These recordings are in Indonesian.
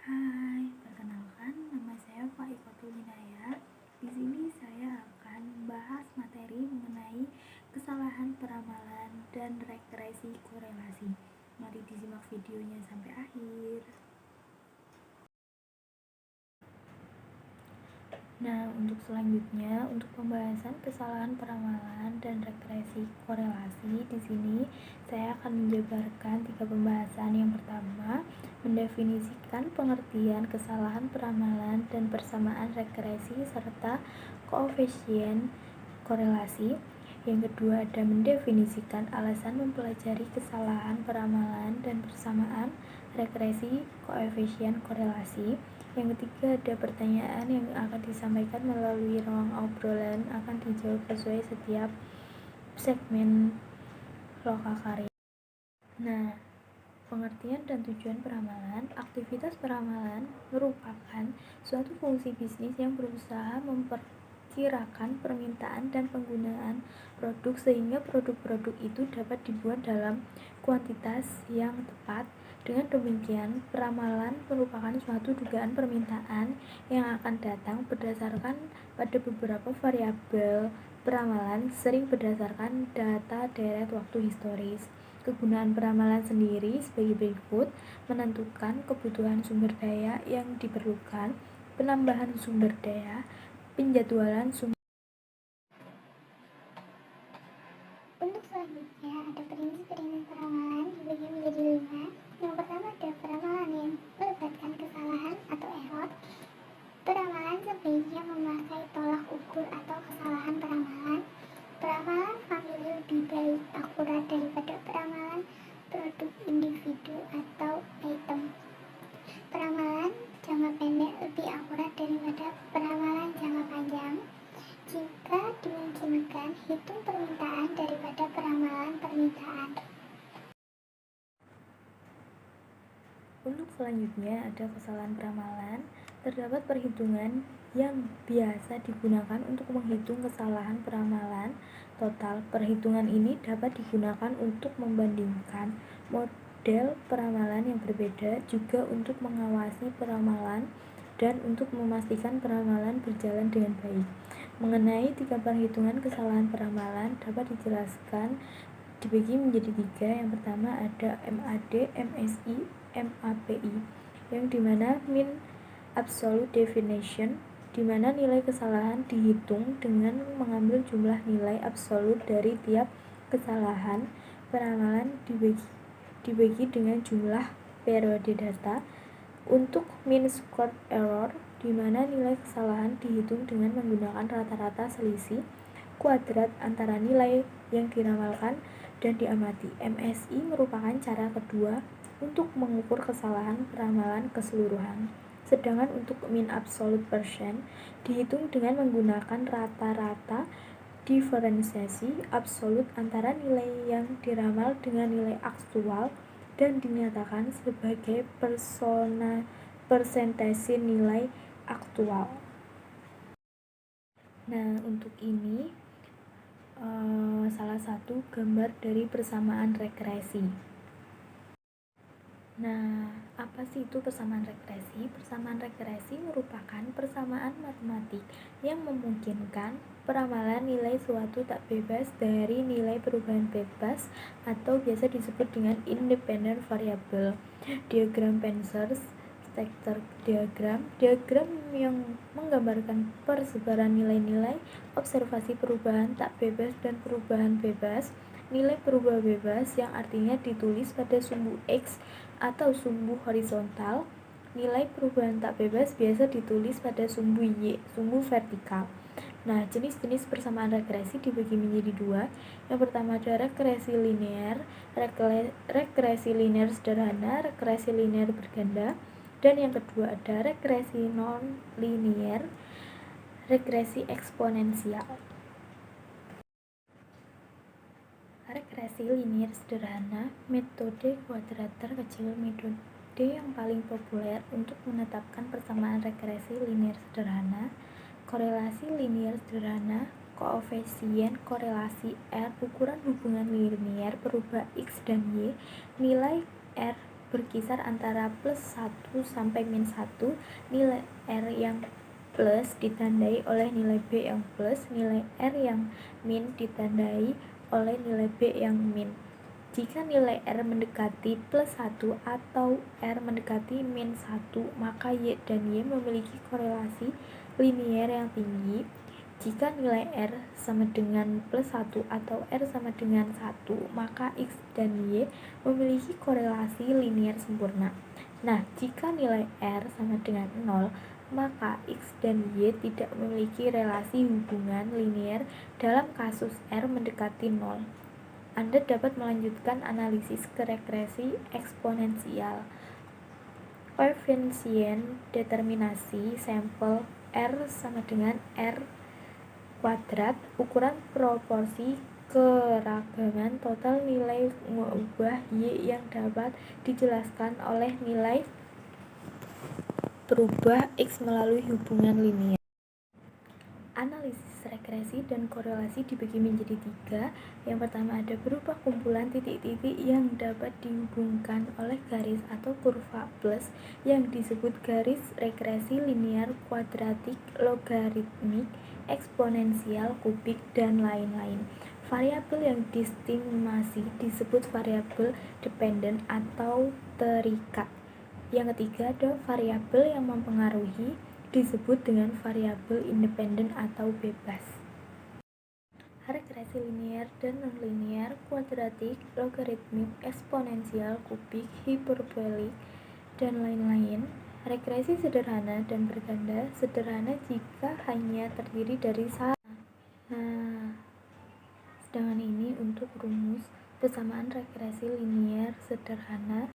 Hai, perkenalkan nama saya Faikotul Hinaya. Di sini saya akan membahas materi mengenai kesalahan peramalan dan regresi korelasi. Mari disimak videonya sampai akhir. Nah, untuk selanjutnya, untuk pembahasan kesalahan peramalan dan regresi korelasi, di sini saya akan menjabarkan 3 pembahasan. Yang pertama, mendefinisikan pengertian kesalahan peramalan dan persamaan regresi serta koefisien korelasi. Yang kedua, ada mendefinisikan alasan mempelajari kesalahan peramalan dan persamaan regresi koefisien korelasi. Yang ketiga, ada pertanyaan yang akan disampaikan melalui ruang obrolan, akan dijawab sesuai setiap segmen lokakarya. Nah, pengertian dan tujuan peramalan. Aktivitas peramalan merupakan suatu fungsi bisnis yang berusaha memperkirakan permintaan dan penggunaan produk sehingga produk-produk itu dapat dibuat dalam kuantitas yang tepat. Dengan demikian, peramalan merupakan suatu dugaan permintaan yang akan datang berdasarkan pada beberapa variabel. Peramalan sering berdasarkan data deret waktu historis. Kegunaan peramalan sendiri sebagai berikut: menentukan kebutuhan sumber daya yang diperlukan, penambahan sumber daya, penjadwalan sumber. Untuk selanjutnya ada prinsip-prinsip peramalan dibagi menjadi 5. Yang pertama ada peramalan yang melibatkan kesalahan atau error. Peramalan sebaiknya memakai tolak ukur atau kesalahan peramalan. Peramalan famili lebih baik akurat daripada peramalan produk individu atau item. Peramalan jangka pendek lebih akurat daripada peramalan jangka panjang. Jika dimungkinkan, hitung permintaan daripada peramalan permintaan. Untuk selanjutnya ada kesalahan peramalan. Terdapat perhitungan yang biasa digunakan untuk menghitung kesalahan peramalan total. Perhitungan ini dapat digunakan untuk membandingkan model peramalan yang berbeda, juga untuk mengawasi peramalan dan untuk memastikan peramalan berjalan dengan baik. Mengenai 3 perhitungan kesalahan peramalan dapat dijelaskan dibagi menjadi 3. Yang pertama ada MAD, MSI, MAPI, yang dimana mean absolute definition, dimana nilai kesalahan dihitung dengan mengambil jumlah nilai absolut dari tiap kesalahan. Peramalan dibagi dengan jumlah periode data. Untuk mean squared error, dimana nilai kesalahan dihitung dengan menggunakan rata-rata selisih kuadrat antara nilai yang diramalkan dan diamati. MSI merupakan cara kedua untuk mengukur kesalahan peramalan keseluruhan. Sedangkan untuk mean absolute percent dihitung dengan menggunakan rata-rata diferensiasi absolut antara nilai yang diramal dengan nilai aktual dan dinyatakan sebagai persentase nilai aktual. Nah, untuk ini salah satu gambar dari persamaan regresi. Nah, apa sih itu persamaan regresi? Persamaan regresi merupakan persamaan matematik yang memungkinkan peramalan nilai suatu tak bebas dari nilai perubahan bebas atau biasa disebut dengan independent variable. Diagram Pensers Stacker diagram yang menggambarkan persebaran nilai-nilai observasi perubahan tak bebas dan perubahan bebas. Nilai perubahan bebas yang artinya ditulis pada sumbu X atau sumbu horizontal. Nilai perubahan tak bebas biasa ditulis pada sumbu Y, sumbu vertikal. Nah, jenis-jenis persamaan regresi dibagi menjadi 2. Yang pertama ada regresi linear, regresi linear sederhana, regresi linear berganda. Dan yang kedua ada regresi non-linear, regresi eksponensial. Regresi linear sederhana, metode kuadrat kecil, metode yang paling populer untuk menetapkan persamaan regresi linear sederhana. Korelasi linear sederhana, koefisien korelasi R, ukuran hubungan linear berubah X dan Y, nilai R berkisar antara plus 1 sampai min 1. Nilai R yang plus ditandai oleh nilai B yang plus, nilai R yang min ditandai oleh nilai B yang min. Jika nilai R mendekati plus 1 atau R mendekati min 1, maka Y dan Y memiliki korelasi linier yang tinggi. Jika nilai R sama dengan plus 1 atau R sama dengan 1, maka X dan Y memiliki korelasi linier sempurna. Nah, jika nilai R sama dengan 0, maka X dan Y tidak memiliki relasi hubungan linier dalam kasus R mendekati 0. Anda dapat melanjutkan analisis ke regresi eksponensial. Koefisien determinasi sampel R sama dengan R kuadrat, ukuran proporsi keragaman total nilai mengubah Y yang dapat dijelaskan oleh nilai berubah X melalui hubungan linier. Analisis regresi dan korelasi dibagi menjadi 3. Yang pertama ada berupa kumpulan titik-titik yang dapat dihubungkan oleh garis atau kurva plus yang disebut garis regresi linear, kuadratik, logaritmik, eksponensial, kubik, dan lain-lain. Variabel yang distimasi disebut variabel dependen atau terikat. Yang ketiga ada variabel yang mempengaruhi disebut dengan variabel independen atau bebas. Regresi linear dan nonlinear, kuadratik, logaritmik, eksponensial, kubik, hiperbolik, dan lain-lain. Regresi sederhana dan berganda. Sederhana jika hanya terdiri dari satu. Nah, sedangkan ini untuk rumus persamaan regresi linear sederhana.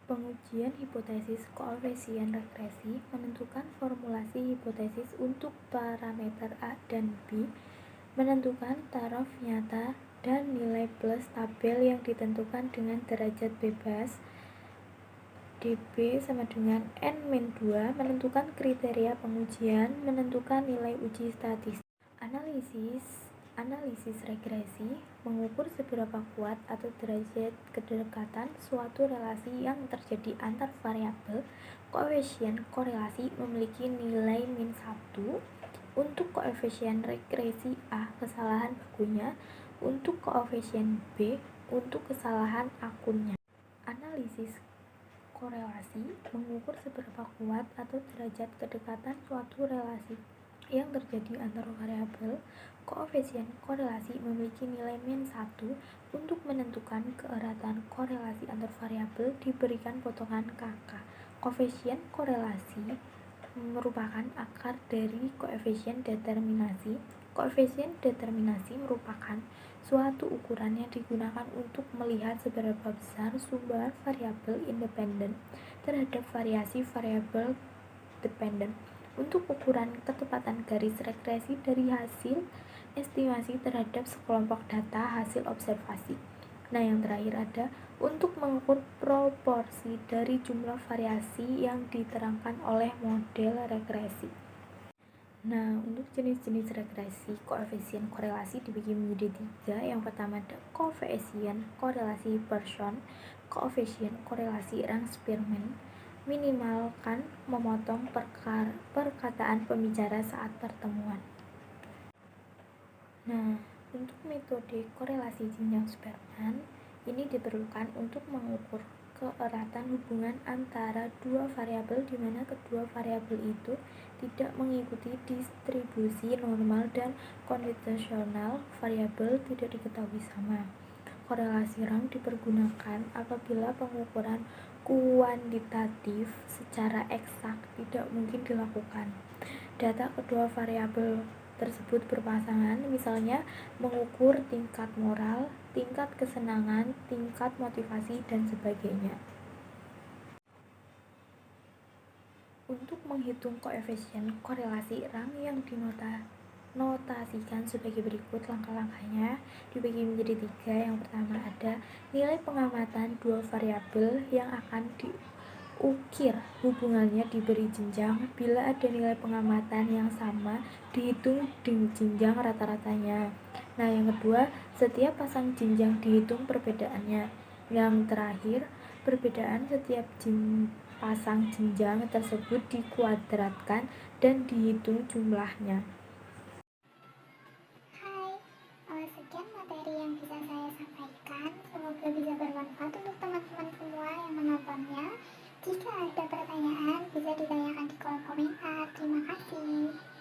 Pengujian hipotesis koefisien regresi, menentukan formulasi hipotesis untuk parameter A dan B, menentukan taraf nyata dan nilai plus tabel yang ditentukan dengan derajat bebas dB sama dengan N-2, menentukan kriteria pengujian, menentukan nilai uji statistik. Analisis regresi mengukur seberapa kuat atau derajat kedekatan suatu relasi yang terjadi antar variabel. Koefisien korelasi memiliki nilai min 1. Untuk koefisien regresi A, kesalahan bakunya. Untuk koefisien B, untuk kesalahan akunnya. Analisis korelasi mengukur seberapa kuat atau derajat kedekatan suatu relasi yang terjadi antar variabel. Koefisien korelasi memiliki nilai min 1. Untuk menentukan keeratan korelasi antar variabel diberikan potongan KK. Koefisien korelasi merupakan akar dari koefisien determinasi. Koefisien determinasi merupakan suatu ukuran yang digunakan untuk melihat seberapa besar sumber variabel independen terhadap variasi variabel dependen. Untuk ukuran ketepatan garis regresi dari hasil estimasi terhadap sekelompok data hasil observasi. Nah, yang terakhir ada untuk mengukur proporsi dari jumlah variasi yang diterangkan oleh model regresi. Nah, untuk jenis-jenis regresi koefisien korelasi dibagi menjadi 3. Yang pertama ada koefisien korelasi Pearson, koefisien korelasi Rang-Spearman, minimalkan memotong perkataan pembicara saat pertemuan. Nah, untuk metode korelasi jenjang Spearman ini diperlukan untuk mengukur keeratan hubungan antara dua variabel di mana kedua variabel itu tidak mengikuti distribusi normal dan konvensional variabel tidak diketahui sama. Korelasi Rang dipergunakan apabila pengukuran kuantitatif secara eksak tidak mungkin dilakukan. Data kedua variabel tersebut berpasangan, misalnya mengukur tingkat moral, tingkat kesenangan, tingkat motivasi, dan sebagainya. Untuk menghitung koefisien korelasi Rang yang dinotasikan sebagai berikut langkah-langkahnya dibagi menjadi 3. Yang pertama ada nilai pengamatan dua variabel yang akan diukir hubungannya diberi jenjang. Bila ada nilai pengamatan yang sama, dihitung jenjang rata-ratanya. Nah, yang kedua, setiap pasang jenjang dihitung perbedaannya. Yang terakhir, Perbedaan setiap pasang jenjang tersebut dikuadratkan dan dihitung jumlahnya. Hai, sekian materi yang bisa saya sampaikan. Semoga bisa bermanfaat untuk teman-teman semua yang menontonnya. Jika ada pertanyaan, bisa ditanyakan di kolom komentar. Terima kasih.